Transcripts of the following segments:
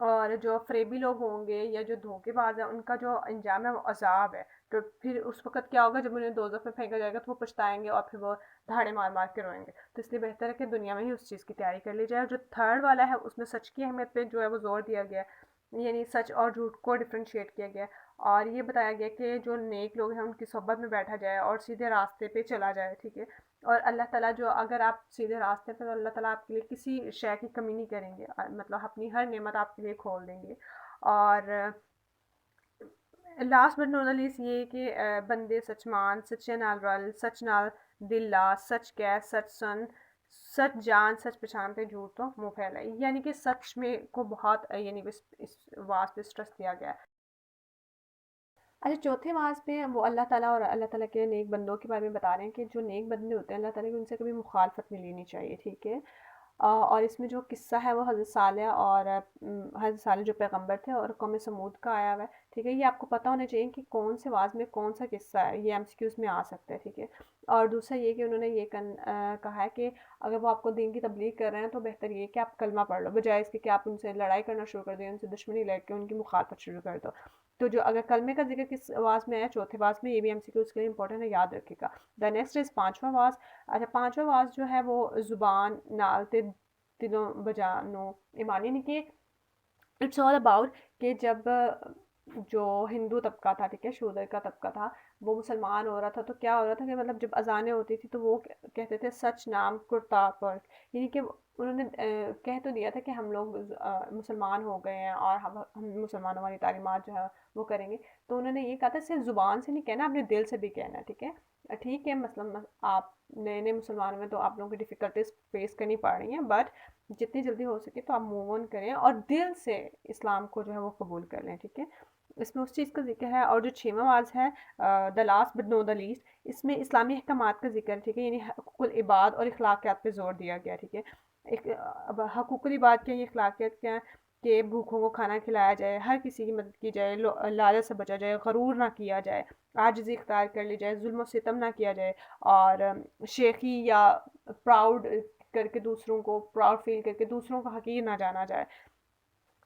اور جو فریبی لوگ ہوں گے یا جو دھوکے باز ہیں ان کا جو انجام ہے وہ عذاب ہے. تو پھر اس وقت کیا ہوگا جب انہیں دوزخ میں پھینکا جائے گا تو وہ پچھتائیں گے اور پھر وہ دھاڑے مار مار کے روئیں گے. تو اس لیے بہتر ہے کہ دنیا میں ہی اس چیز کی تیاری کر لی جائے. اور جو تھرڈ والا ہے اس میں سچ کی اہمیت پہ جو ہے وہ زور دیا گیا ہے, یعنی سچ اور جھوٹ کو ڈفرینشیٹ کیا گیا ہے. اور یہ بتایا گیا کہ جو نیک لوگ ہیں ان کی صحبت میں بیٹھا جائے اور سیدھے راستے پہ چلا جائے, ٹھیک ہے. اور اللہ تعالیٰ جو اگر آپ سیدھے راستے پہ, تو اللہ تعالیٰ آپ کے لیے کسی شے کی کمی نہیں کریں گے, مطلب اپنی ہر نعمت آپ کے لیے کھول دیں گے. اور لاسٹ بٹ ناٹ لیسٹ یہ کہ بندے سچ مان, سچے نال رل, سچ نال دل لا, سچ کہہ, سچ سن, سچ جان, سچ پہچان تے جھوٹ تو منہ پھیلائی. یعنی کہ سچ میں کو بہت یعنی اس واس پہ اسٹریس دیا گیا ہے. اچھا, چوتھے واس پہ وہ اللہ تعالیٰ اور اللہ تعالیٰ کے نیک بندوں کے بارے میں بتا رہے ہیں کہ جو نیک بندے ہوتے ہیں اللہ تعالیٰ کی ان سے کبھی مخالفت نہیں لینی چاہیے, ٹھیک ہے. اور اس میں جو قصہ ہے وہ حضرت صالح اور حضرت صالح جو پیغمبر تھے اور قوم سمود کا آیا ہوا ہے, ٹھیک ہے. یہ آپ کو پتہ ہونا چاہیے کہ کون سے واز میں کون سا قصہ ہے, یہ ایم سی کیوز میں آ سکتا ہے, ٹھیک ہے. اور دوسرا یہ کہ انہوں نے یہ کہا ہے کہ اگر وہ آپ کو دین کی تبلیغ کر رہے ہیں تو بہتر یہ کہ آپ کلمہ پڑھ لو, بجائے اس کے کہ آپ ان سے لڑائی کرنا شروع کر دیں, ان سے دشمنی لڑ کے ان کی مخالفت شروع کر دو. تو جو اگر کلمے کا ذکر کس واز میں ہے, چوتھے واز میں, یہ بھی ایم سی کیوز کے لیے امپورٹنٹ ہے, یاد رکھے گا. دا نیکسٹ از پانچواں واز. اچھا, پانچواں واز جو ہے وہ زبان نال تے دلوں بجانو ایمان, یعنی کہ اٹس آل اباؤٹ کہ جب جو ہندو طبقہ تھا, ٹھیک ہے, شودر کا طبقہ تھا, وہ مسلمان ہو رہا تھا, تو کیا ہو رہا تھا کہ مطلب جب اذانیں ہوتی تھی تو وہ کہتے تھے سچ نام کرتا پر, یعنی کہ انہوں نے کہہ تو دیا تھا کہ ہم لوگ مسلمان ہو گئے ہیں اور ہم مسلمانوں والی تعلیمات جو ہے وہ کریں گے. تو انہوں نے یہ کہا تھا صرف زبان سے نہیں کہنا, اپنے دل سے بھی کہنا, ٹھیک ہے. ٹھیک ہے, مثلا آپ نئے نئے مسلمانوں میں تو آپ لوگوں کی ڈفیکلٹیز فیس کرنی پڑ رہی ہیں, بٹ جتنی جلدی ہو سکے تو آپ موو آن کریں اور دل سے اسلام کو جو ہے وہ قبول کر لیں, ٹھیک ہے. اس میں اس چیز کا ذکر ہے. اور جو چھواں واز ہے, the last but not the least, اس میں اسلامی احکامات کا ذکر ہے, ٹھیک ہے, یعنی حقوق العباد اور اخلاقیات پہ زور دیا گیا, ٹھیک ہے. حقوق العباد کیا, یہ اخلاقیات کیا ہے کہ بھوکھوں کو کھانا کھلایا جائے, ہر کسی کی مدد کی جائے, لالچ سے بچا جائے, غرور نہ کیا جائے, عاجزی اختیار کر لی جائے, ظلم و ستم نہ کیا جائے, اور شیخی یا پراؤڈ کر کے دوسروں کو پراؤڈ فیل کر کے دوسروں کو حقیر نہ جانا جائے.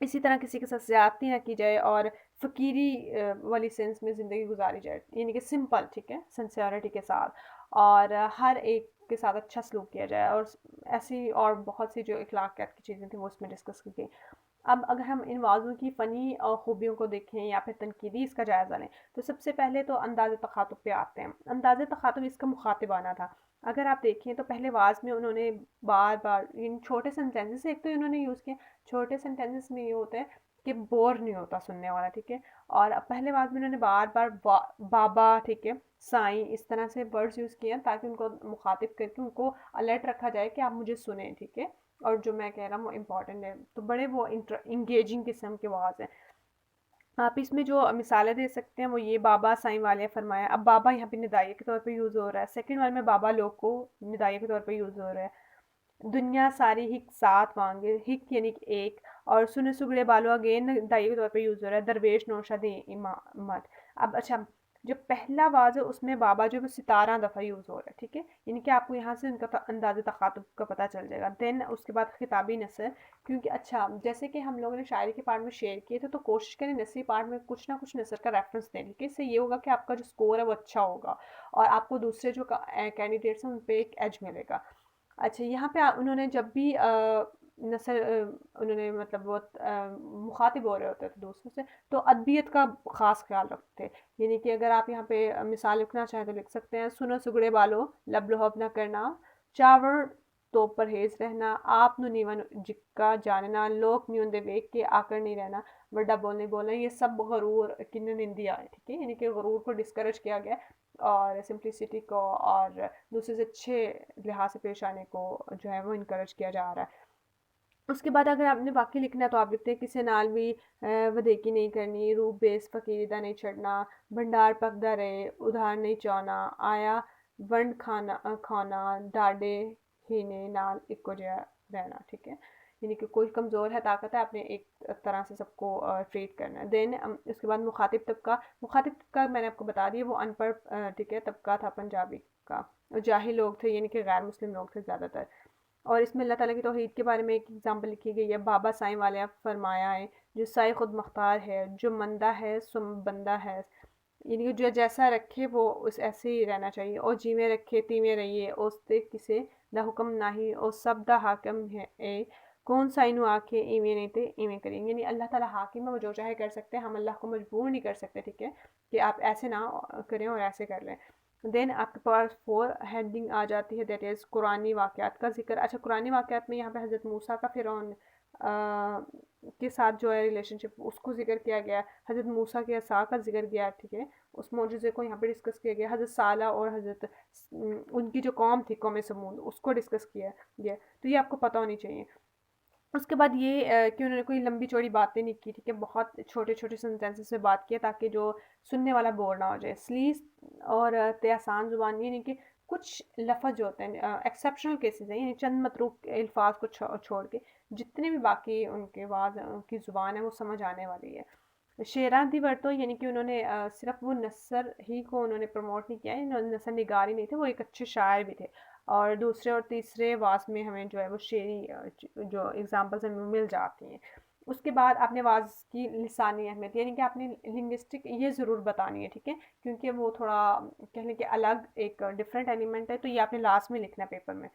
اسی طرح کسی کے ساتھ زیادتی نہ کی جائے اور فقیری والی سینس میں زندگی گزاری جائے, یعنی کہ سمپل, ٹھیک ہے, سنسیورٹی کے ساتھ, اور ہر ایک کے ساتھ اچھا سلوک کیا جائے. اور ایسی اور بہت سی جو اخلاقیات کی چیزیں تھیں وہ اس میں ڈسکس کی گئی. اب اگر ہم ان واضحوں کی فنی خوبیوں کو دیکھیں یا پھر تنقیدی اس کا جائزہ لیں, تو سب سے پہلے تو انداز تخاطب پہ آتے ہیں. انداز تخاطب اس کا مخاطبانہ تھا. اگر آپ دیکھیں تو پہلے واز میں انہوں نے بار بار ان چھوٹے سینٹینسز, ایک تو انہوں نے یوز کیا, چھوٹے سینٹینسز میں یہ ہوتا ہے کہ بور نہیں ہوتا سننے والا, ٹھیک ہے. اور پہلے واز میں انہوں نے بار بار بابا, ٹھیک ہے, سائیں, اس طرح سے ورڈز یوز کیے تاکہ ان کو مخاطب کر کے ان کو الرٹ رکھا جائے کہ آپ مجھے سنیں, ٹھیک ہے, اور جو میں کہہ رہا ہوں وہ امپورٹنٹ ہے. تو بڑے وہ انگیجنگ قسم کے واز ہیں. آپ اس میں جو مثالیں دے سکتے ہیں وہ یہ, بابا سائیں والے فرمایا. اب بابا یہاں پہ ندائیہ کے طور پہ یوز ہو رہا ہے, سیکنڈ وال میں بابا لوگ کو ندائیہ کے طور پہ یوز ہو رہا ہے. دنیا ساری ہک ساتھ مانگے, ہک یعنی کہ ایک, اور سنے سگڑے بالو اگین ندائیہ کے طور پہ یوز ہو رہا ہے, درویش نوشہ دے امت. اب اچھا, جو پہلا واز ہے اس میں بابا جو 17 دفعہ یوز ہو رہا ہے, ٹھیک ہے, یعنی کہ آپ کو یہاں سے ان کا انداز تخاطب کا پتہ چل جائے گا. دین اس کے بعد خطابی نثر, کیونکہ اچھا جیسے کہ ہم لوگوں نے شاعری کے پارٹ میں شیئر کیے تھے, تو کوشش کریں نثری پارٹ میں کچھ نہ کچھ نثر کا ریفرنس دیں, کہ اس سے یہ ہوگا کہ آپ کا جو اسکور ہے وہ اچھا ہوگا اور آپ کو دوسرے جو کینڈیڈیٹس ہیں ان پہ ایک ایج ملے گا. اچھا, یہاں پہ انہوں نے جب بھی نثر انہوں نے مطلب وہ مخاطب ہو رہے ہوتے تھے دوسروں سے, تو ادبیت کا خاص خیال رکھتے. یعنی کہ اگر آپ یہاں پہ مثال لکھنا چاہیں تو لکھ سکتے ہیں, سنو سگڑے بالو لب لحب نہ کرنا, چاور تو پرہیز رہنا, آپ نو نیون جکا جاننا, لوک نیون دے ویک کے آ کر نہیں رہنا, بڑا بولنے بولنا, یہ سب غرور کی نندیا ہے, ٹھیک ہے, یعنی کہ غرور کو ڈسکریج کیا گیا اور سمپلسٹی کو اور دوسرے سے اچھے لحاظ سے پیش آنے کو جو ہے وہ انکریج کیا جا رہا ہے. اس کے بعد اگر آپ نے باقی لکھنا ہے تو آپ لکھتے ہیں کسی نال بھی ودیکی نہیں کرنی, روپ بیس فقیردہ نہیں چڑھنا, بھنڈار پکدا رہے ادھار نہیں چونا, آیا ونڈ کھانا ڈاڈے ہینے نال ایکو جہا رہنا, ٹھیک ہے, یعنی کہ کوئی کمزور ہے طاقت ہے, آپ نے ایک طرح سے سب کو ٹریٹ کرنا ہے. دین اس کے بعد مخاطب طبقہ, مخاطب طبقہ میں نے آپ کو بتا دیا وہ ان پڑھ, ٹھیک ہے, طبقہ تھا پنجابی کا, جاہل لوگ تھے, یعنی کہ غیر مسلم لوگ تھے زیادہ تر. اور اس میں اللہ تعالیٰ کی توحید کے بارے میں ایک ایگزامپل لکھی گئی ہے. بابا سائیں والے فرمایا ہے جو سائے خود مختار ہے، جو مندہ ہے سم بندہ ہے، یعنی کہ جو جیسا رکھے وہ اس ایسے ہی رہنا چاہیے. اور جی میں رکھے تی میں رہیے اس تے کسے نہ حکم نہ ہی اور سب دا حاکم ہے اے کون سا انو آکھے ایویں نہیں تے ایویں کریں. یعنی اللہ تعالیٰ حاکم ہے، وہ جو چاہے کر سکتے ہیں، ہم اللہ کو مجبور نہیں کر سکتے. ٹھیک ہے کہ آپ ایسے نہ کریں اور ایسے کر لیں. دین آپ کے پاس 4 ہیڈنگ آ جاتی ہے، دیٹ از قرآنی واقعات کا ذکر. اچھا قرآنی واقعات میں یہاں پہ حضرت موسیٰ کا فرعون کے ساتھ جو ہے ریلیشن شپ اس کو ذکر کیا گیا. حضرت موسیٰ کے عصا کا ذکر کیا. ٹھیک ہے اس معجزے کو یہاں پہ ڈسکس کیا گیا. حضرت صالح اور حضرت ان کی جو قوم تھی قوم سمود اس کو ڈسکس کیا گیا. تو یہ آپ کو پتہ ہونی چاہیے. اس کے بعد یہ کہ انہوں نے کوئی لمبی چوڑی باتیں نہیں کی. ٹھیک ہے بہت چھوٹے چھوٹے سینٹینسز میں بات کیا تاکہ جو سننے والا بور نہ ہو جائے. سلیس اور آسان زبان یعنی کہ کچھ لفظ جو ہوتے ہیں ایکسیپشنل کیسز ہیں، یعنی چند متروک الفاظ کو چھوڑ کے جتنے بھی باقی ان کے بعد ان کی زبان ہے وہ سمجھ آنے والی ہے. شعراں دی ورتو یعنی کہ انہوں نے صرف وہ نثر ہی کو انہوں نے پروموٹ نہیں کیا، انہوں نے نثر نگار ہی نہیں تھے، وہ ایک اچھے شاعر بھی تھے. اور دوسرے اور تیسرے واز میں ہمیں جو ہے وہ شعری جو ایگزامپلز ہمیں مل جاتی ہیں. اس کے بعد آپ نے واز کی لسانی اہمیت یعنی کہ آپ نے لنگوسٹک یہ ضرور بتانی ہے. ٹھیک ہے کیونکہ وہ تھوڑا کہہ لیں کہ الگ ایک ڈفرینٹ ایلیمنٹ ہے، تو یہ آپ نے لاسٹ میں لکھنا ہے پیپر میں.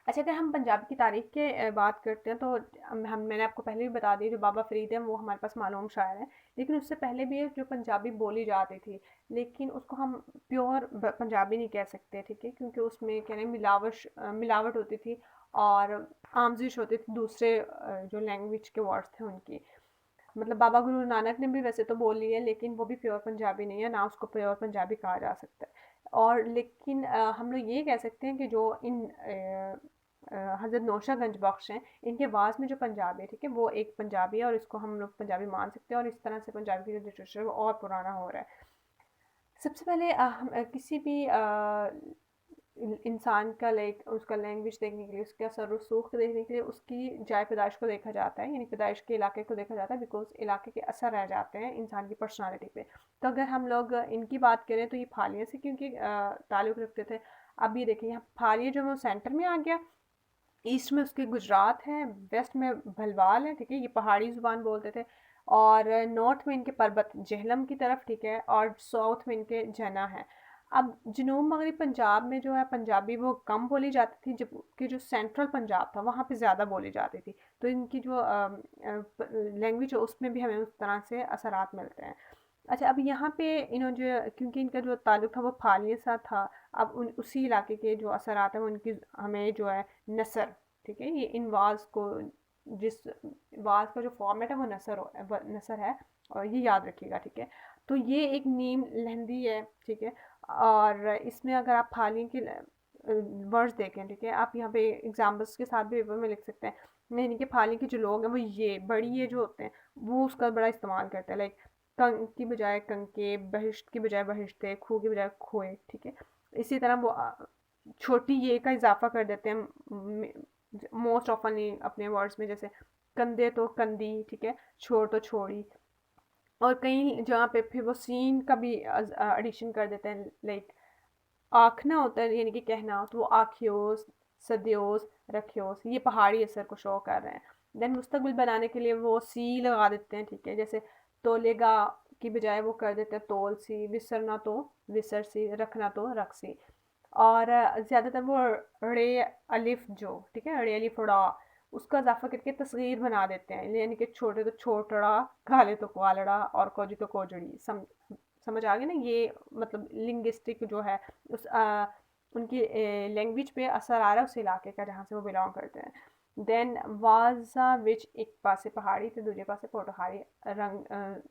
اچھا اگر ہم پنجاب کی تاریخ کے بات کرتے ہیں تو میں نے آپ کو پہلے بھی بتا دی جو بابا فرید ہیں وہ ہمارے پاس معلوم شاعر ہیں، لیکن اس سے پہلے بھی جو پنجابی بولی جاتی تھی لیکن اس کو ہم پیور پنجابی نہیں کہہ سکتے. ٹھیک ہے کیونکہ اس میں کہہ رہے ملاوٹ ہوتی تھی اور آمزش ہوتی تھی دوسرے جو لینگویج کے ورڈز تھے ان کی. مطلب بابا گرو نانک نے بھی ویسے تو بولی ہے لیکن وہ بھی پیور پنجابی نہیں ہے، نہ اس کو پیور پنجابی کہا جا سکتا ہے. اور لیکن ہم لوگ یہ کہہ سکتے ہیں کہ جو ان حضرت نوشہ گنج بخش ہیں ان کے واز میں جو پنجابی ہے ٹھیک ہے وہ ایک پنجابی ہے اور اس کو ہم لوگ پنجابی مان سکتے ہیں، اور اس طرح سے پنجابی کی جو لٹریچر ہے وہ اور پرانا ہو رہا ہے. سب سے پہلے کسی بھی انسان کا اس کا لینگویج دیکھنے کے لیے، اس کا سر و سوخ دیکھنے کے لیے اس کی جائے پیدائش کو دیکھا جاتا ہے، یعنی پیدائش کے علاقے کو دیکھا جاتا ہے بیکاز علاقے کے اثر رہ جاتے ہیں انسان کی پرسنالٹی پہ. تو اگر ہم لوگ ان کی بات کریں تو یہ پھالیہ سے کیونکہ تعلق رکھتے تھے. اب یہ دیکھیں یہاں پھالیہ جو ہے وہ سینٹر میں آ گیا، ایسٹ میں اس کے گجرات ہے، ویسٹ میں بھلوال ہے. ٹھیک ہے یہ پہاڑی زبان بولتے تھے. اور نارتھ میں ان کے پربت جہلم کی طرف ٹھیک ہے، اور ساؤتھ میں ان کے جنا ہے. اب جنوب مغرب پنجاب میں جو ہے پنجابی وہ کم بولی جاتی تھی، جبکہ جو سینٹرل پنجاب تھا وہاں پہ زیادہ بولی جاتی تھی. تو ان کی جو لینگویج ہے اس میں بھی ہمیں اس طرح سے اثرات ملتے ہیں. اچھا اب یہاں پہ جو کیونکہ ان کا جو تعلق تھا وہ پھالیہ سا تھا، اب اسی علاقے کے جو اثرات ہیں وہ ان کی ہمیں جو ہے نثر ٹھیک ہے یہ ان واز کو جس واز کا جو فارمیٹ ہے وہ نثر ہے اور یہ یاد رکھیے گا. ٹھیک ہے تو یہ ایک نیم لہندی ہے. ٹھیک ہے اور اس میں اگر آپ پھالیہ کے ورڈز دیکھیں ٹھیک ہے آپ یہاں پہ ایگزامپلس کے ساتھ بھی پیپر میں لکھ سکتے ہیں. یعنی کہ پھالیہ کے جو لوگ ہیں وہ یہ بڑی یہ جو ہوتے ہیں وہ اس کا بڑا استعمال کرتے ہیں، لائک کنگ کی بجائے کنکے، بہشت کی بجائے بہشتے، کھو کی بجائے کھوئے. ٹھیک ہے اسی طرح وہ چھوٹی یہ کا اضافہ کر دیتے ہیں موسٹ آفن اپنے ورڈز میں، جیسے کندھے تو کندھی. ٹھیک ہے چھوڑ تو چھوڑی. اور کئی جہاں پہ پھر وہ سین کا بھی ایڈیشن کر دیتے ہیں، لائک آنکھنا ہوتا ہے یعنی کہ کہنا تو وہ آنکھیوس، صدیوس، رکھیوس، یہ پہاڑی اثر کو شو کر رہے ہیں. دین مستقبل بنانے کے لیے وہ سی لگا دیتے ہیں. ٹھیک ہے جیسے تولے گا کی بجائے وہ کر دیتے ہیں تول سی، وسرنا تو وسر سی، رکھنا تو رکھ سی. اور زیادہ تر وہ ڑے الف جو ٹھیک ہے ڑے الف ڑا اس کا اضافہ کر کے تصغیر بنا دیتے ہیں، یعنی کہ چھوٹے تو چھوٹڑا، کالے تو کوالڑا اور کوجی تو کوجڑی. سمجھ آ گئی نا. یہ مطلب لنگوسٹک جو ہے اس ان کی لینگویج پہ اثر آ رہا ہے اس علاقے کا جہاں سے وہ بلانگ کرتے ہیں. دین وازا وچ ایک پاسے پہاڑی تے دوجے پاسے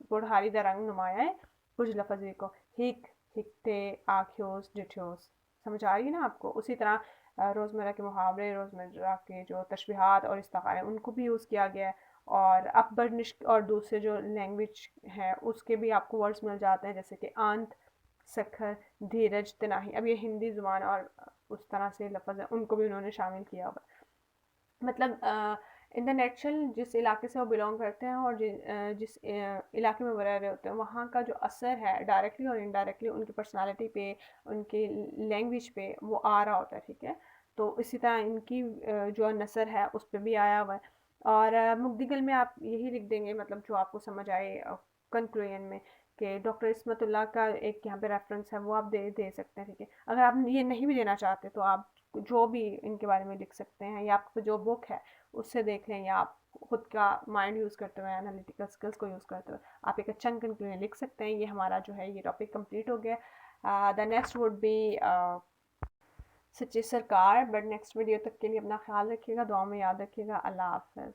پوٹہاری دا رنگ نمایاں ہے کچھ لفظ کو ہک ہکتے آکھیوس ڈٹھیوس. سمجھ آ رہی ہے نا آپ کو. اسی طرح روزمرہ کے محاورے، روزمرہ کے جو تشبیہات اور استعارے ہیں ان کو بھی یوز کیا گیا ہے. اور اپبرنش اور دوسرے جو لینگویج ہے اس کے بھی آپ کو ورڈز مل جاتے ہیں جیسے کہ آنت، سکھر، دھیرج، تناہی. اب یہ ہندی زبان اور اس طرح سے لفظ ہیں ان کو بھی انہوں نے شامل کیا ہوا. مطلب ان دا نیچرل جس علاقے سے وہ بلانگ کرتے ہیں اور جس علاقے میں وہ رہ رہے ہوتے ہیں وہاں کا جو اثر ہے ڈائریکٹلی اور انڈائریکٹلی ان کی پرسنالٹی پہ، ان کی لینگویج پہ وہ آ رہا ہوتا ہے. ٹھیک ہے تو اسی طرح ان کی جو نثر ہے اس پہ بھی آیا ہوا ہے. اور مگدگل میں آپ یہی لکھ دیں گے مطلب جو آپ کو سمجھ آئے کنکلوژن میں کہ ڈاکٹر عصمت اللہ کا ایک یہاں پہ ریفرنس ہے وہ آپ دے سکتے ہیں. ٹھیک ہے, اگر آپ یہ نہیں بھی دینا چاہتے تو آپ جو بھی ان کے بارے میں لکھ سکتے ہیں, یا آپ کو جو بک ہے اس سے دیکھ لیں, یا آپ خود کا مائنڈ یوز کرتے ہوئے انالیٹیکل اسکلس کو یوز کرتے ہوئے آپ ایک اچھا کنکلوژن لکھ سکتے ہیں. یہ ہمارا جو ہے یہ ٹاپک کمپلیٹ ہو گیا. دا نیکسٹ وڈ بی سچی سرکار. بٹ نیکسٹ ویڈیو تک کے لیے اپنا خیال رکھیے گا, دعاؤں میں یاد رکھیے گا. اللہ حافظ.